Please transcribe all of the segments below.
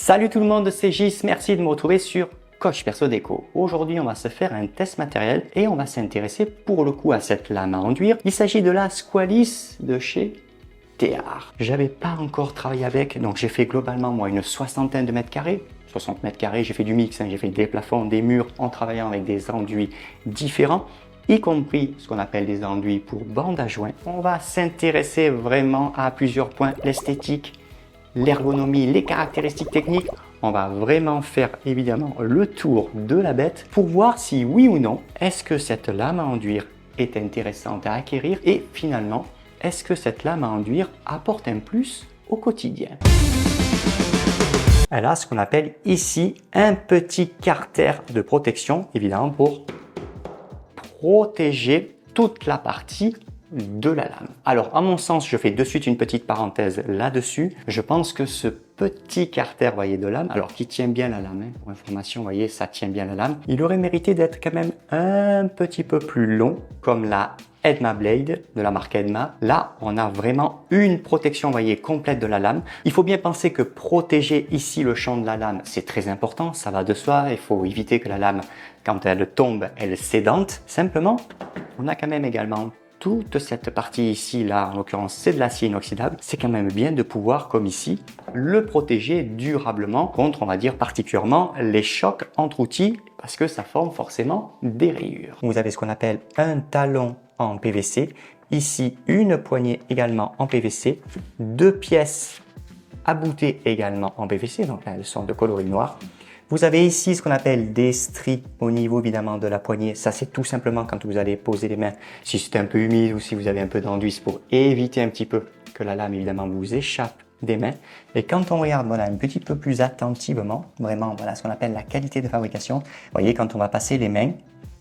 Salut tout le monde, c'est Gis, merci de me retrouver sur Coach Perso Déco. Aujourd'hui, on va se faire un test matériel et on va s'intéresser pour le coup à cette lame à enduire. Il s'agit de la Squalice de chez Théard. J'avais pas encore travaillé avec, donc j'ai fait globalement moi une soixantaine de mètres carrés. 60 mètres carrés, j'ai fait du mix, j'ai fait des plafonds, des murs en travaillant avec des enduits différents, y compris ce qu'on appelle des enduits pour bandes à joints. On va s'intéresser vraiment à plusieurs points, l'esthétique, l'ergonomie, les caractéristiques techniques. On va vraiment faire évidemment le tour de la bête pour voir si oui ou non, est-ce que cette lame à enduire est intéressante à acquérir et finalement, est-ce que cette lame à enduire apporte un plus au quotidien. Elle a ce qu'on appelle ici un petit carter de protection, évidemment pour protéger toute la partie de la lame. Alors, à mon sens, je fais de suite une petite parenthèse là-dessus. Je pense que ce petit carter, voyez, de lame, alors qui tient bien la lame, pour information, vous voyez, ça tient bien la lame. Il aurait mérité d'être quand même un petit peu plus long, comme la Edma Blade de la marque Edma. Là, on a vraiment une protection, voyez, complète de la lame. Il faut bien penser que protéger ici le champ de la lame, c'est très important, ça va de soi. Il faut éviter que la lame, quand elle tombe, elle s'édente. Simplement, on a quand même également toute cette partie ici, là, en l'occurrence, c'est de l'acier inoxydable. C'est quand même bien de pouvoir, comme ici, le protéger durablement contre, on va dire, particulièrement les chocs entre outils parce que ça forme forcément des rayures. Vous avez ce qu'on appelle un talon en PVC. Ici, une poignée également en PVC. Deux pièces aboutées également en PVC. Donc là, elles sont de coloris noir. Vous avez ici ce qu'on appelle des stries au niveau évidemment de la poignée. Ça, c'est tout simplement quand vous allez poser les mains, si c'est un peu humide ou si vous avez un peu d'enduit, pour éviter un petit peu que la lame évidemment vous échappe des mains. Et quand on regarde voilà, un petit peu plus attentivement, vraiment voilà ce qu'on appelle la qualité de fabrication. Vous voyez, quand on va passer les mains,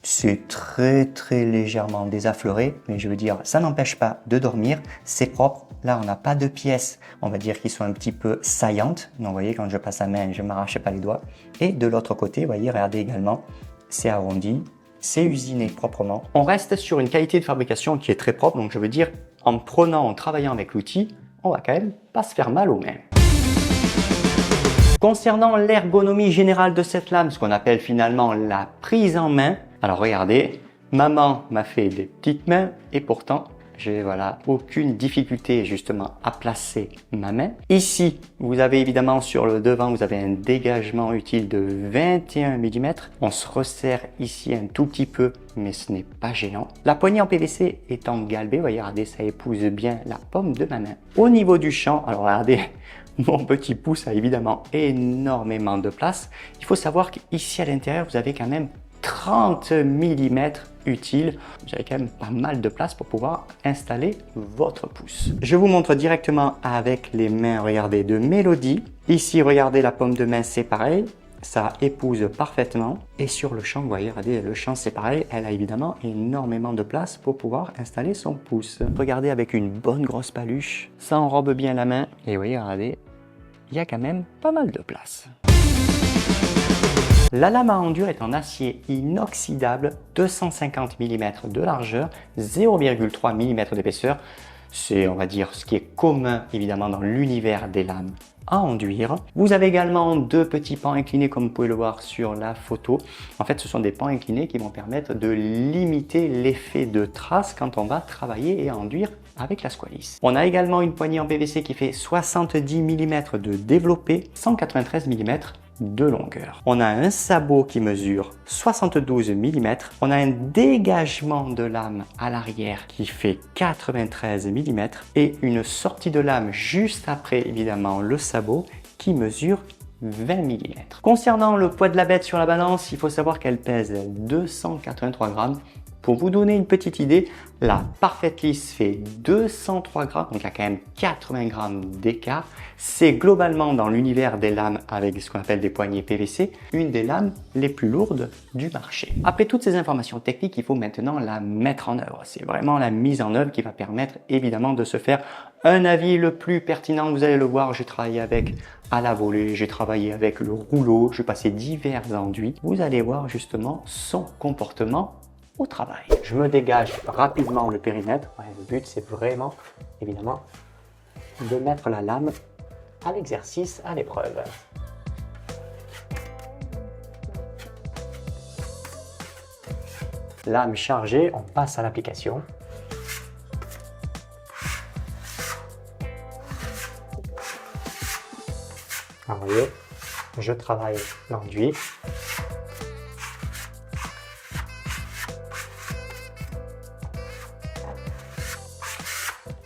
c'est très légèrement désaffleuré, mais je veux dire, ça n'empêche pas de dormir, c'est propre. Là, on n'a pas de pièces, on va dire, qui sont un petit peu saillantes. Donc, vous voyez, quand je passe la main, je ne m'arrache pas les doigts. Et de l'autre côté, vous voyez, regardez également, c'est arrondi, c'est usiné proprement. On reste sur une qualité de fabrication qui est très propre, donc je veux dire, en travaillant avec l'outil, on va quand même pas se faire mal aux mains. Concernant l'ergonomie générale de cette lame, ce qu'on appelle finalement la prise en main, alors regardez, maman m'a fait des petites mains et pourtant, j'ai voilà aucune difficulté justement à placer ma main. Ici, vous avez évidemment sur le devant, vous avez un dégagement utile de 21 mm. On se resserre ici un tout petit peu, mais ce n'est pas gênant. La poignée en PVC étant galbée, vous voyez, regardez, ça épouse bien la paume de ma main. Au niveau du champ, alors regardez, mon petit pouce a évidemment énormément de place. Il faut savoir qu'ici à l'intérieur, vous avez quand même 30 mm utile. Vous avez quand même pas mal de place pour pouvoir installer votre pouce. Je vous montre directement avec les mains, regardez, de Mélodie. Ici, regardez la paume de main, c'est pareil. Ça épouse parfaitement. Et sur le champ, vous voyez, regardez, le champ, c'est pareil. Elle a évidemment énormément de place pour pouvoir installer son pouce. Regardez, avec une bonne grosse paluche, ça enrobe bien la main. Et vous voyez, regardez, il y a quand même pas mal de place. La lame à enduire est en acier inoxydable, 250 mm de largeur, 0,3 mm d'épaisseur. C'est, on va dire, ce qui est commun évidemment dans l'univers des lames à enduire. Vous avez également deux petits pans inclinés comme vous pouvez le voir sur la photo. En fait, ce sont des pans inclinés qui vont permettre de limiter l'effet de trace quand on va travailler et enduire avec la Squalice. On a également une poignée en PVC qui fait 70 mm de développé, 193 mm de longueur. On a un sabot qui mesure 72 mm. On a un dégagement de lame à l'arrière qui fait 93 mm et une sortie de lame juste après évidemment le sabot qui mesure 20 mm. Concernant le poids de la bête sur la balance, il faut savoir qu'elle pèse 283 grammes. Pour vous donner une petite idée, la Parfaite Lisse fait 203 grammes, donc il y a quand même 80 grammes d'écart. C'est globalement dans l'univers des lames avec ce qu'on appelle des poignées PVC, une des lames les plus lourdes du marché. Après toutes ces informations techniques, il faut maintenant la mettre en œuvre. C'est vraiment la mise en œuvre qui va permettre évidemment de se faire un avis le plus pertinent. Vous allez le voir, j'ai travaillé avec à la volée, j'ai travaillé avec le rouleau, j'ai passé divers enduits. Vous allez voir justement son comportement au travail. Je me dégage rapidement le périmètre. Le but, c'est vraiment, évidemment, de mettre la lame à l'exercice, à l'épreuve. Lame chargée, on passe à l'application. Alors, vous voyez, je travaille l'enduit.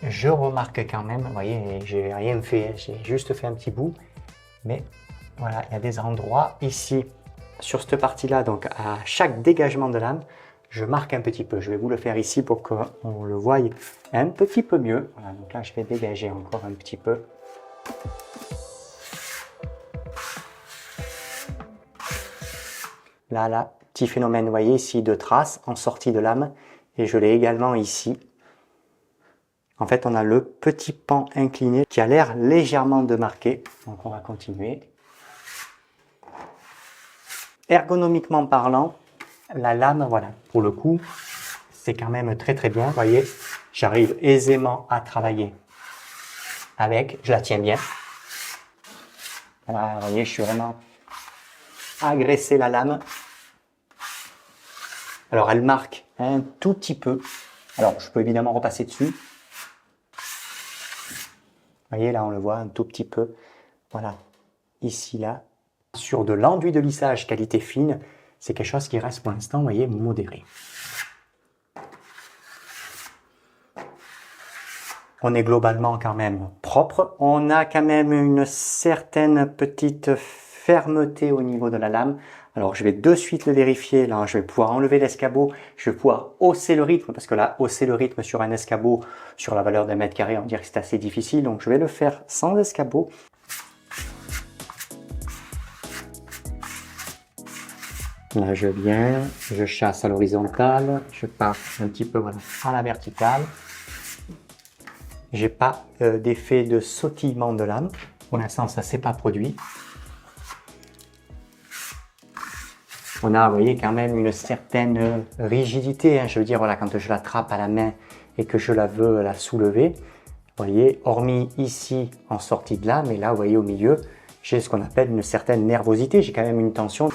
Je remarque quand même, vous voyez, j'ai rien fait, j'ai juste fait un petit bout, mais voilà, il y a des endroits ici, sur cette partie-là, donc à chaque dégagement de lame, je marque un petit peu. Je vais vous le faire ici pour qu'on le voie un petit peu mieux. Voilà, donc là, je vais dégager encore un petit peu. Là, petit phénomène, vous voyez ici, de traces en sortie de lame, et je l'ai également ici. En fait, on a le petit pan incliné qui a l'air légèrement de marquer. Donc, on va continuer. Ergonomiquement parlant, la lame, voilà, pour le coup, c'est quand même très très bien. Vous voyez, j'arrive aisément à travailler avec. Je la tiens bien. Voilà, vous voyez, je suis vraiment agressé la lame. Alors, elle marque un tout petit peu. Alors, je peux évidemment repasser dessus. Vous voyez, là, on le voit un tout petit peu. Voilà, ici, là. Sur de l'enduit de lissage qualité fine, c'est quelque chose qui reste pour l'instant, vous voyez, modéré. On est globalement quand même propre. On a quand même une certaine petite fermeté au niveau de la lame. Alors, je vais de suite le vérifier. Là, je vais pouvoir enlever l'escabeau. Je vais pouvoir hausser le rythme parce que là, hausser le rythme sur un escabeau, sur la valeur d'un mètre carré, on dirait que c'est assez difficile. Donc, je vais le faire sans escabeau. Là, je viens, je chasse à l'horizontale, je pars un petit peu voilà, à la verticale. J'ai pas d'effet de sautillement de lame. Pour l'instant, ça s'est pas produit. On a, vous voyez, quand même une certaine rigidité. Hein. Je veux dire, voilà, quand je l'attrape à la main et que je la veux la soulever, vous voyez, hormis ici en sortie de lame, et là, vous voyez, au milieu, j'ai ce qu'on appelle une certaine nervosité. J'ai quand même une tension.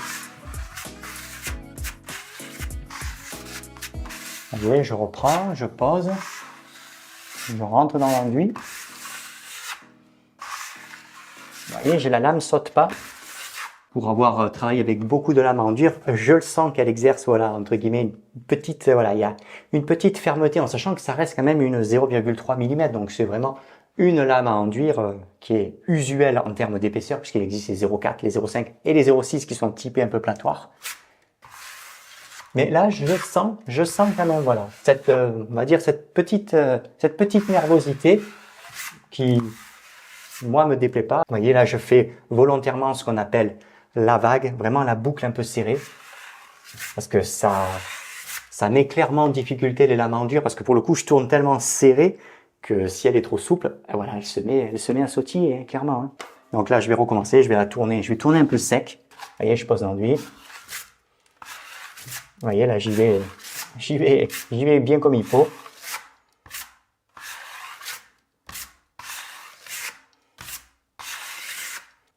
Vous voyez, je reprends, je pose, je rentre dans l'enduit. Vous voyez, j'ai la lame saute pas. Pour avoir travaillé avec beaucoup de lames à enduire, je le sens qu'elle exerce, voilà, entre guillemets, une petite, voilà, il y a une petite fermeté en sachant que ça reste quand même une 0,3 mm. Donc c'est vraiment une lame à enduire qui est usuelle en termes d'épaisseur puisqu'il existe les 0,4, les 0,5 et les 0,6 qui sont typés un peu platoirs. Mais là, je sens quand même, voilà, cette, on va dire cette petite nervosité qui, moi, me déplaît pas. Vous voyez, là, je fais volontairement ce qu'on appelle la vague, vraiment la boucle un peu serrée, parce que ça met clairement en difficulté les lames à enduire, parce que pour le coup, je tourne tellement serré que si elle est trop souple, voilà, elle se met à sautiller, hein, clairement. Hein. Donc là, je vais recommencer, je vais la tourner, je vais tourner un peu sec. Vous voyez, je pose l'enduit. Vous voyez, là, j'y vais bien comme il faut.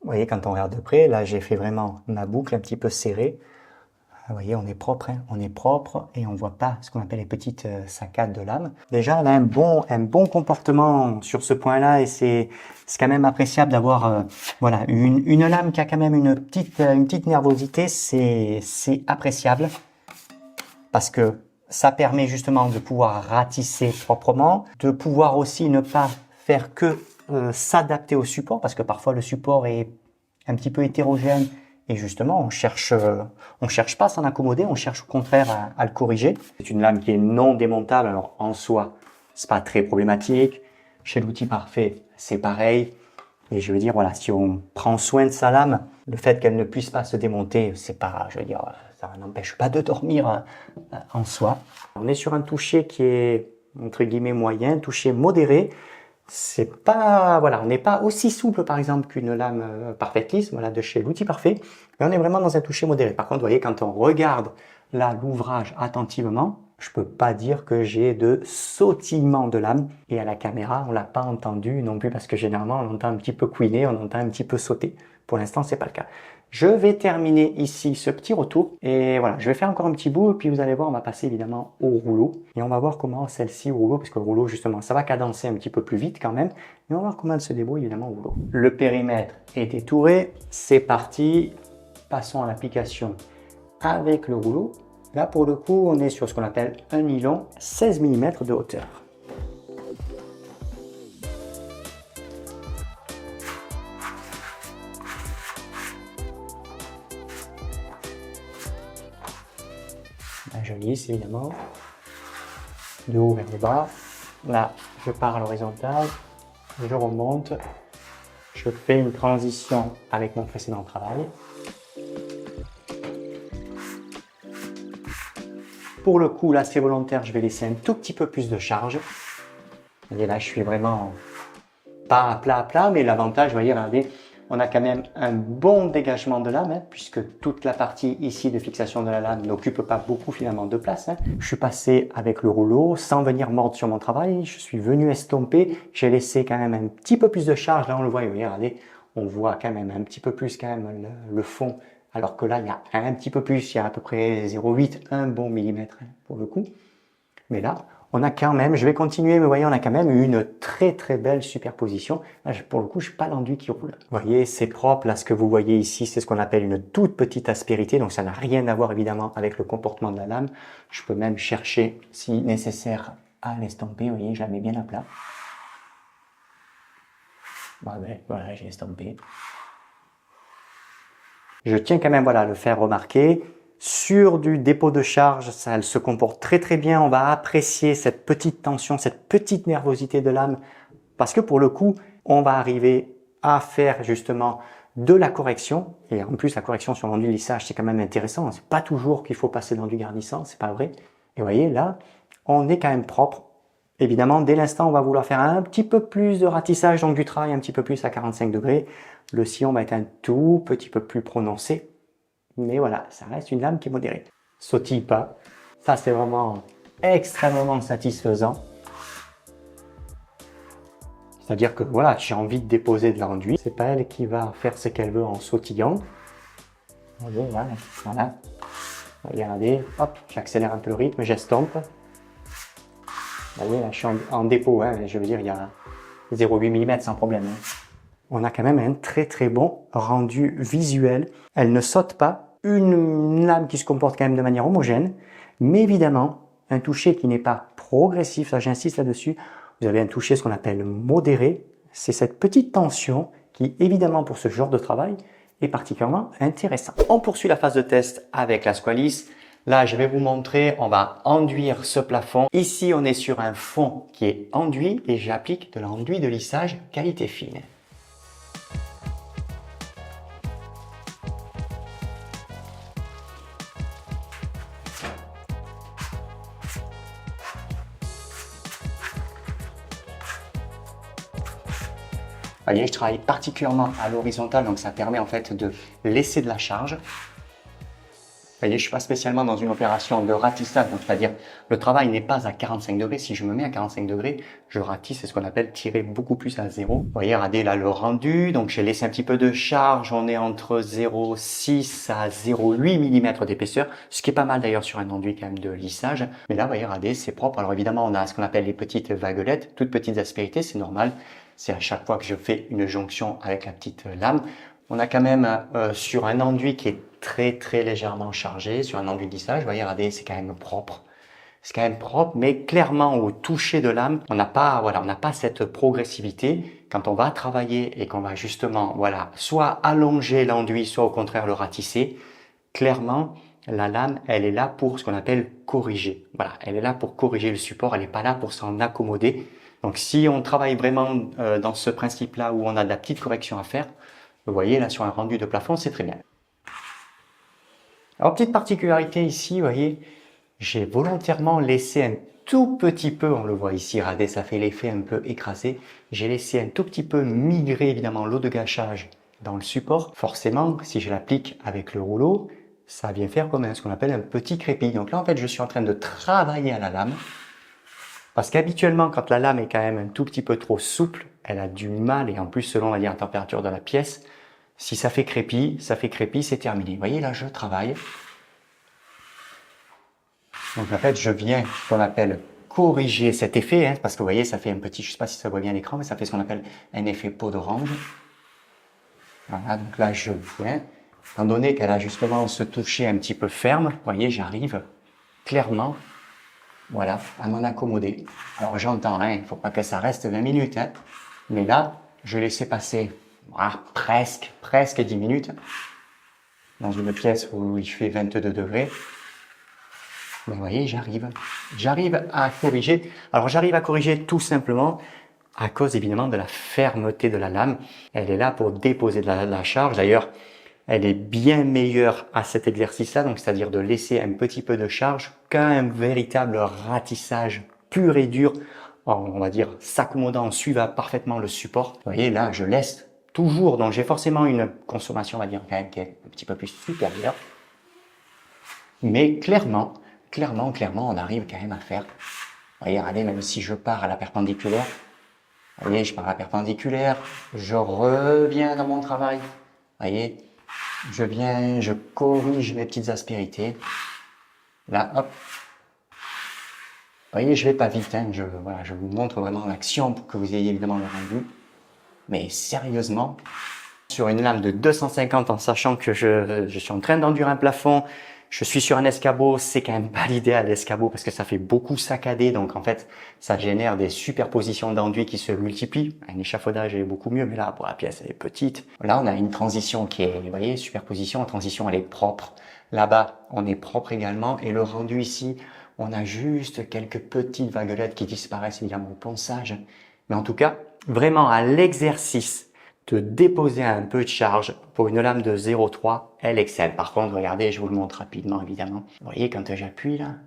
Vous voyez, quand on regarde de près, là, j'ai fait vraiment ma boucle un petit peu serrée. Vous voyez, on est propre, hein, on est propre et on voit pas ce qu'on appelle les petites saccades de lame. Déjà, elle a un bon comportement sur ce point-là et c'est quand même appréciable d'avoir, voilà, une lame qui a quand même une petite nervosité, c'est appréciable. Parce que ça permet justement de pouvoir ratisser proprement, de pouvoir aussi ne pas faire que s'adapter au support, parce que parfois le support est un petit peu hétérogène et justement on cherche pas à s'en accommoder, on cherche au contraire à le corriger. C'est une lame qui est non démontable, alors en soi c'est pas très problématique. Chez l'outil parfait c'est pareil. Et je veux dire, voilà, si on prend soin de sa lame, le fait qu'elle ne puisse pas se démonter, c'est pas, je veux dire, ça n'empêche pas de dormir en soi. On est sur un toucher qui est, entre guillemets, moyen, toucher modéré. C'est pas, voilà, on n'est pas aussi souple, par exemple, qu'une lame Perfect Lisse, voilà, de chez l'outil parfait, mais on est vraiment dans un toucher modéré. Par contre, vous voyez, quand on regarde là l'ouvrage attentivement, je peux pas dire que j'ai de sautillement de lame. Et à la caméra, on l'a pas entendu non plus parce que généralement, on entend un petit peu couiner, on entend un petit peu sauter. Pour l'instant, c'est pas le cas. Je vais terminer ici ce petit retour et voilà, je vais faire encore un petit bout et puis vous allez voir, on va passer évidemment au rouleau et on va voir comment celle-ci au rouleau, parce que le rouleau justement, ça va cadencer un petit peu plus vite quand même, et on va voir comment elle se débrouille évidemment au rouleau. Le périmètre est étouré, c'est parti, passons à l'application avec le rouleau. Là pour le coup, on est sur ce qu'on appelle un nylon 16 mm de hauteur. Je lisse évidemment, de haut vers le bas. Là, je pars à l'horizontale, je remonte, je fais une transition avec mon précédent travail. Pour le coup, là c'est volontaire, je vais laisser un tout petit peu plus de charge. Et là, je suis vraiment pas à plat, mais l'avantage, vous voyez, regardez, on a quand même un bon dégagement de lame, puisque toute la partie ici de fixation de la lame n'occupe pas beaucoup finalement de place. Je suis passé avec le rouleau sans venir mordre sur mon travail, je suis venu estomper, j'ai laissé quand même un petit peu plus de charge, là on le voit, vous voyez, regardez, on voit quand même un petit peu plus quand même le fond, alors que là il y a un petit peu plus, il y a à peu près 0,8, un bon millimètre pour le coup. Mais là, on a quand même, je vais continuer, mais vous voyez, on a quand même une très très belle superposition. Là, pour le coup, je n'ai pas l'enduit qui roule. Vous voyez, c'est propre. Là, ce que vous voyez ici, c'est ce qu'on appelle une toute petite aspérité. Donc, ça n'a rien à voir évidemment avec le comportement de la lame. Je peux même chercher, si nécessaire, à l'estomper. Vous voyez, je la mets bien à plat. Voilà, j'ai estampé. Je tiens quand même voilà, à le faire remarquer. Sur du dépôt de charge, ça, elle se comporte très très bien. On va apprécier cette petite tension, cette petite nervosité de lame, parce que pour le coup, on va arriver à faire justement de la correction. Et en plus, la correction sur l'enduit lissage, c'est quand même intéressant. C'est pas toujours qu'il faut passer l'enduit garnissant, c'est pas vrai. Et vous voyez, là, on est quand même propre. Évidemment, dès l'instant, on va vouloir faire un petit peu plus de ratissage, donc du travail un petit peu plus à 45 degrés. Le sillon va être un tout petit peu plus prononcé. Mais voilà, ça reste une lame qui est modérée. Sautille pas. Ça, c'est vraiment extrêmement satisfaisant. C'est-à-dire que voilà, j'ai envie de déposer de l'enduit. C'est pas elle qui va faire ce qu'elle veut en sautillant. Voilà. Regardez, hop, j'accélère un peu le rythme, j'estompe. Vous voyez, là, je suis en dépôt, je veux dire, il y a 0,8 mm sans problème. On a quand même un très très bon rendu visuel. Elle ne saute pas. Une lame qui se comporte quand même de manière homogène, mais évidemment, un toucher qui n'est pas progressif, ça j'insiste là-dessus. Vous avez un toucher, ce qu'on appelle modéré. C'est cette petite tension qui, évidemment, pour ce genre de travail, est particulièrement intéressant. On poursuit la phase de test avec la Squalice. Là, je vais vous montrer, on va enduire ce plafond. Ici, on est sur un fond qui est enduit et j'applique de l'enduit de lissage qualité fine. Vous voyez, je travaille particulièrement à l'horizontale, donc ça permet en fait de laisser de la charge. Vous voyez, je ne suis pas spécialement dans une opération de ratissage, donc c'est-à-dire le travail n'est pas à 45 degrés. Si je me mets à 45 degrés, je ratisse, c'est ce qu'on appelle tirer beaucoup plus à zéro. Vous voyez, regardez là le rendu, donc j'ai laissé un petit peu de charge, on est entre 0,6 à 0,8 mm d'épaisseur, ce qui est pas mal d'ailleurs sur un enduit quand même de lissage. Mais là, vous voyez, regardez, c'est propre. Alors évidemment, on a ce qu'on appelle les petites vaguelettes, toutes petites aspérités, c'est normal. C'est à chaque fois que je fais une jonction avec la petite lame. On a quand même sur un enduit qui est très très légèrement chargé, sur un enduit de lissage, vous voyez, regardez, c'est quand même propre. C'est quand même propre, mais clairement au toucher de lame, on n'a pas, voilà, on n'a pas cette progressivité. Quand on va travailler et qu'on va justement, voilà, soit allonger l'enduit, soit au contraire le ratisser, clairement, la lame, elle est là pour ce qu'on appelle corriger. Voilà, elle est là pour corriger le support, elle n'est pas là pour s'en accommoder. Donc si on travaille vraiment dans ce principe-là où on a de la petite correction à faire, vous voyez là sur un rendu de plafond, c'est très bien. Alors petite particularité ici, vous voyez, j'ai volontairement laissé un tout petit peu, on le voit ici, regardez, ça fait l'effet un peu écrasé. J'ai laissé un tout petit peu migrer évidemment l'eau de gâchage dans le support. Forcément, si je l'applique avec le rouleau, ça vient faire comme ce qu'on appelle un petit crépi. Donc là en fait, je suis en train de travailler à la lame. Parce qu'habituellement, quand la lame est quand même un tout petit peu trop souple, elle a du mal, et en plus selon la température de la pièce, Si ça fait crépi, c'est terminé. Vous voyez, là, je travaille. Donc, en fait, je viens, ce qu'on appelle corriger cet effet, hein, parce que vous voyez, ça fait un petit, je sais pas si ça voit bien à l'écran, mais ça fait ce qu'on appelle un effet peau d'orange. Voilà, donc là, je viens. Étant donné qu'elle a justement ce toucher un petit peu ferme, vous voyez, j'arrive clairement, voilà, à m'en accommoder. Alors, j'entends, hein, il ne faut pas que ça reste 20 minutes, hein, mais là, je laissais passer presque 10 minutes dans une pièce où il fait 22 degrés. Mais vous voyez, j'arrive à corriger. Alors, j'arrive à corriger tout simplement à cause évidemment de la fermeté de la lame. Elle est là pour déposer de la charge. D'ailleurs, elle est bien meilleure à cet exercice-là, donc c'est-à-dire de laisser un petit peu de charge qu'un véritable ratissage pur et dur, on va dire s'accommodant, suivant parfaitement le support. Vous voyez, là, je laisse toujours, donc j'ai forcément une consommation, on va dire, quand même, qui est un petit peu plus supérieure. Mais clairement, on arrive quand même à faire. Vous voyez, regardez, même si je pars à la perpendiculaire, vous voyez, je pars à la perpendiculaire, je reviens dans mon travail. Vous voyez, je viens, je corrige mes petites aspérités. Là, hop. Vous voyez, je vais pas vite, hein, je vous montre vraiment l'action pour que vous ayez évidemment le rendu. Mais sérieusement, sur une lame de 250, en sachant que je suis en train d'endurer un plafond, je suis sur un escabeau, c'est quand même pas l'idéal l'escabeau parce que ça fait beaucoup saccader, donc en fait ça génère des superpositions d'enduit qui se multiplient. Un échafaudage est beaucoup mieux, mais là pour la pièce elle est petite. Là on a une transition qui est, vous voyez, superposition, la transition elle est propre. Là-bas on est propre également et le rendu ici, on a juste quelques petites vaguelettes qui disparaissent évidemment au ponçage. Mais en tout cas, vraiment à l'exercice de déposer un peu de charge pour une lame de 0,3, elle excelle. Par contre, regardez, je vous le montre rapidement, évidemment. Vous voyez, quand j'appuie là,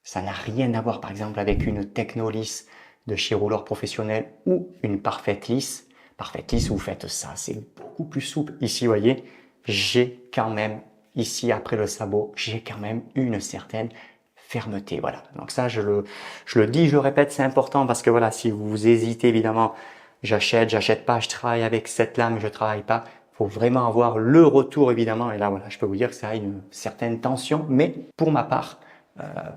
ça n'a rien à voir, par exemple, avec une Technolisse de chez Rouleur Professionnel ou une Parfaite Lisse. Parfaite Lisse, vous faites ça, c'est beaucoup plus souple. Ici, vous voyez, j'ai quand même, ici, après le sabot, j'ai quand même une certaine fermeté. Voilà. Donc ça, je le dis, je le répète, c'est important parce que voilà, si vous hésitez, évidemment, j'achète pas, je travaille avec cette lame, je travaille pas. Faut vraiment avoir le retour évidemment. Et là, voilà, je peux vous dire que ça a une certaine tension. Mais pour ma part,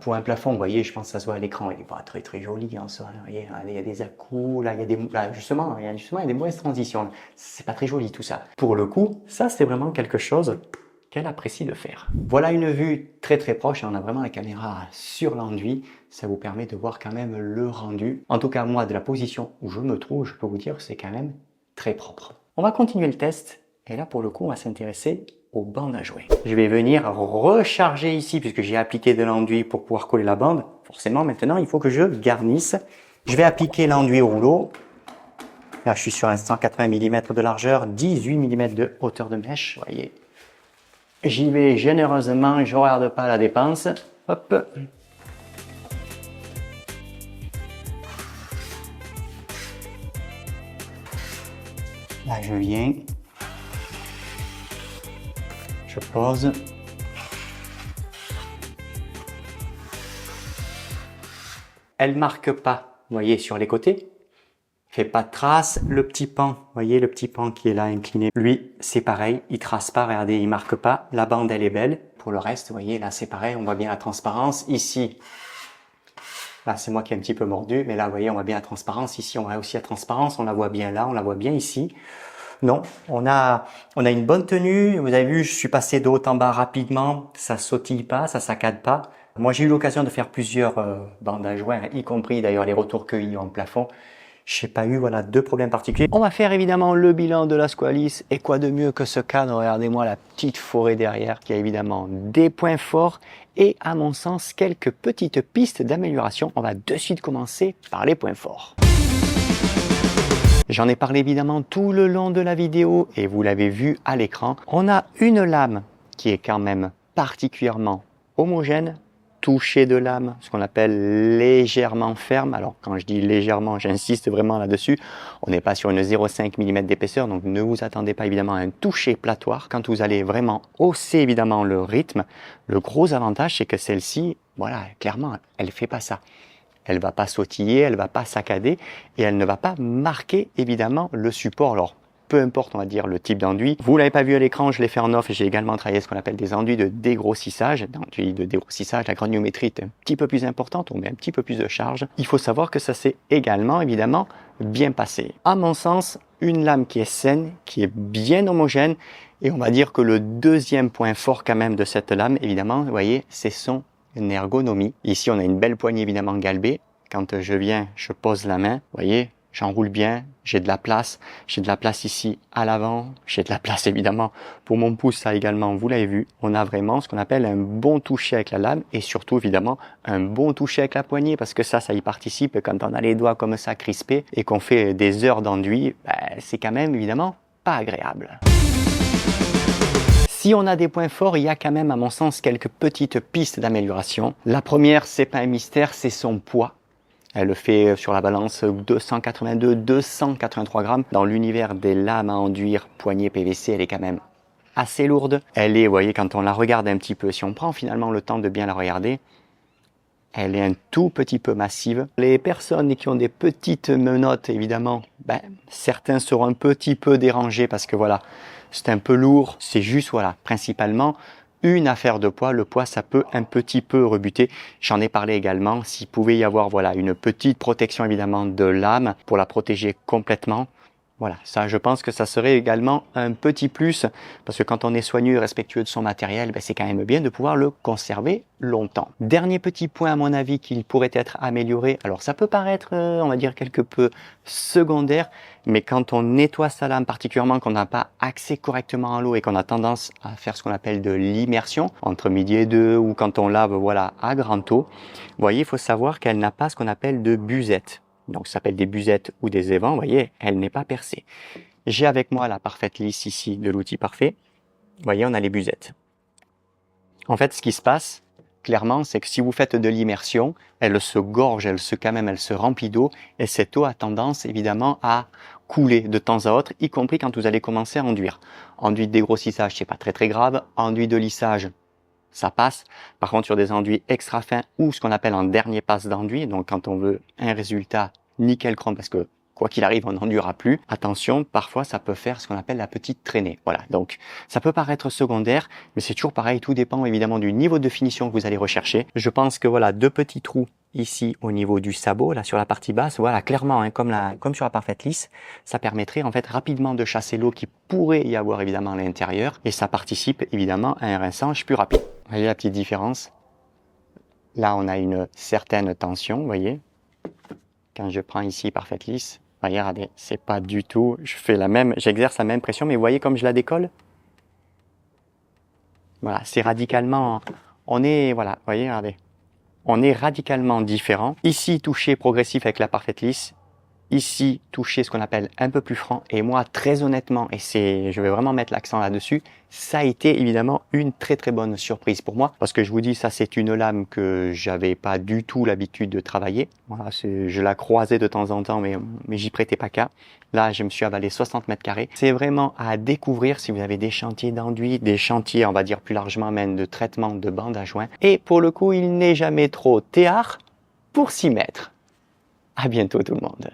pour un plafond, vous voyez, je pense que ça se voit à l'écran, il est pas très très joli en soi. Vous voyez, il y a des à-coups, là, il y a des, là, justement, il y a des mauvaises transitions. C'est pas très joli tout ça. Pour le coup, ça c'est vraiment quelque chose qu'elle apprécie de faire. Voilà une vue très très proche, on a vraiment la caméra sur l'enduit, ça vous permet de voir quand même le rendu. En tout cas moi, de la position où je me trouve, je peux vous dire que c'est quand même très propre. On va continuer le test, et là pour le coup on va s'intéresser aux bandes à jouer. Je vais venir recharger ici, puisque j'ai appliqué de l'enduit pour pouvoir coller la bande. Forcément maintenant il faut que je garnisse. Je vais appliquer l'enduit au rouleau. Là je suis sur un 180 mm de largeur, 18 mm de hauteur de mèche, vous voyez. J'y vais généreusement, je ne regarde pas la dépense. Hop. Là, je viens. Je pose. Elle marque pas, vous voyez, sur les côtés. Fait pas de trace. Le petit pan, vous voyez le petit pan qui est là incliné, lui c'est pareil, il trace pas, regardez, il marque pas. La bande elle est belle. Pour le reste, vous voyez là c'est pareil, on voit bien la transparence. Ici, là c'est moi qui ai un petit peu mordu, mais là vous voyez on voit bien la transparence. Ici on voit aussi la transparence, on la voit bien là, on la voit bien ici. Non, on a une bonne tenue. Vous avez vu, je suis passé de haut en bas rapidement, ça sautille pas, ça saccade pas. Moi j'ai eu l'occasion de faire plusieurs bandes à jouer, y compris d'ailleurs les retours cueillis en plafond. Je n'ai pas eu de problème particulier. On va faire évidemment le bilan de la Squalice. Et quoi de mieux que ce cadre? Regardez-moi la petite forêt derrière qui a évidemment des points forts et à mon sens quelques petites pistes d'amélioration. On va de suite commencer par les points forts. J'en ai parlé évidemment tout le long de la vidéo et vous l'avez vu à l'écran. On a une lame qui est quand même particulièrement homogène. Toucher de lame, ce qu'on appelle légèrement ferme. Alors quand je dis légèrement, j'insiste vraiment là-dessus. On n'est pas sur une 0,5 mm d'épaisseur, donc ne vous attendez pas évidemment à un toucher platoire. Quand vous allez vraiment hausser évidemment le rythme, le gros avantage c'est que celle-ci, voilà, clairement, elle fait pas ça. Elle va pas sautiller, elle va pas saccader et elle ne va pas marquer évidemment le support. Alors peu importe, on va dire, le type d'enduit. Vous l'avez pas vu à l'écran, je l'ai fait en off. J'ai également travaillé ce qu'on appelle des enduits de dégrossissage. D'enduits de dégrossissage, la granulométrie est un petit peu plus importante, on met un petit peu plus de charge. Il faut savoir que ça s'est également, évidemment, bien passé. À mon sens, une lame qui est saine, qui est bien homogène, et on va dire que le deuxième point fort quand même de cette lame, évidemment, vous voyez, c'est son ergonomie. Ici, on a une belle poignée évidemment galbée. Quand je viens, je pose la main, vous voyez, j'enroule bien, j'ai de la place ici à l'avant, j'ai de la place évidemment pour mon pouce, ça également, vous l'avez vu, on a vraiment ce qu'on appelle un bon toucher avec la lame et surtout évidemment un bon toucher avec la poignée parce que ça y participe quand on a les doigts comme ça crispés et qu'on fait des heures d'enduit, c'est quand même évidemment pas agréable. Si on a des points forts, il y a quand même à mon sens quelques petites pistes d'amélioration. La première, c'est pas un mystère, c'est son poids. Elle fait sur la balance 282-283 grammes. Dans l'univers des lames à enduire poignée PVC, elle est quand même assez lourde. Elle est, vous voyez, quand on la regarde un petit peu, si on prend finalement le temps de bien la regarder, elle est un tout petit peu massive. Les personnes qui ont des petites menottes, évidemment, certains seront un petit peu dérangés parce que voilà, c'est un peu lourd. C'est juste, voilà, principalement une affaire de poids. Le poids, ça peut un petit peu rebuter. J'en ai parlé également. S'il pouvait y avoir, voilà, une petite protection évidemment de lame pour la protéger complètement. Voilà, ça, je pense que ça serait également un petit plus parce que quand on est soigneux et respectueux de son matériel, c'est quand même bien de pouvoir le conserver longtemps. Dernier petit point à mon avis qu'il pourrait être amélioré. Alors ça peut paraître, on va dire quelque peu secondaire, mais quand on nettoie sa lame, particulièrement qu'on n'a pas accès correctement à l'eau et qu'on a tendance à faire ce qu'on appelle de l'immersion entre midi et deux ou quand on lave, voilà, à grand eau, vous voyez, il faut savoir qu'elle n'a pas ce qu'on appelle de busette. Donc ça s'appelle des busettes ou des évents, vous voyez, elle n'est pas percée. J'ai avec moi la parfaite lisse ici de l'outil parfait. Vous voyez, on a les busettes. En fait, ce qui se passe, clairement, c'est que si vous faites de l'immersion, elle se gorge, elle se remplit d'eau, et cette eau a tendance évidemment à couler de temps à autre, y compris quand vous allez commencer à enduire. Enduit de dégrossissage, c'est pas très grave. Enduit de lissage, ça passe. Par contre, sur des enduits extra fins ou ce qu'on appelle un dernier passe d'enduit, donc quand on veut un résultat nickel chrome, parce que quoi qu'il arrive, on n'enduira plus. Attention, parfois ça peut faire ce qu'on appelle la petite traînée. Voilà, donc ça peut paraître secondaire, mais c'est toujours pareil, tout dépend évidemment du niveau de finition que vous allez rechercher. Je pense que voilà, deux petits trous ici au niveau du sabot, là sur la partie basse, voilà, clairement, hein, comme sur la parfaite lisse, ça permettrait en fait rapidement de chasser l'eau qui pourrait y avoir évidemment à l'intérieur, et ça participe évidemment à un rinçage plus rapide. Vous voyez la petite différence? Là, on a une certaine tension, vous voyez. Quand je prends ici parfaite lisse, voyez, regardez, c'est pas du tout, j'exerce la même pression, mais vous voyez comme je la décolle? Voilà, c'est radicalement, voilà, vous voyez, regardez, on est radicalement différent. Ici, toucher progressif avec la parfaite lisse. Ici, toucher ce qu'on appelle un peu plus franc. Et moi, très honnêtement, je vais vraiment mettre l'accent là-dessus, ça a été évidemment une très bonne surprise pour moi. Parce que je vous dis, ça c'est une lame que j'avais pas du tout l'habitude de travailler. Voilà, je la croisais de temps en temps, mais j'y prêtais pas qu'à. Là, je me suis avalé 60 mètres carrés. C'est vraiment à découvrir si vous avez des chantiers d'enduit, des chantiers, on va dire plus largement même, de traitement de bandes à joint. Et pour le coup, il n'est jamais trop tard pour s'y mettre. À bientôt tout le monde.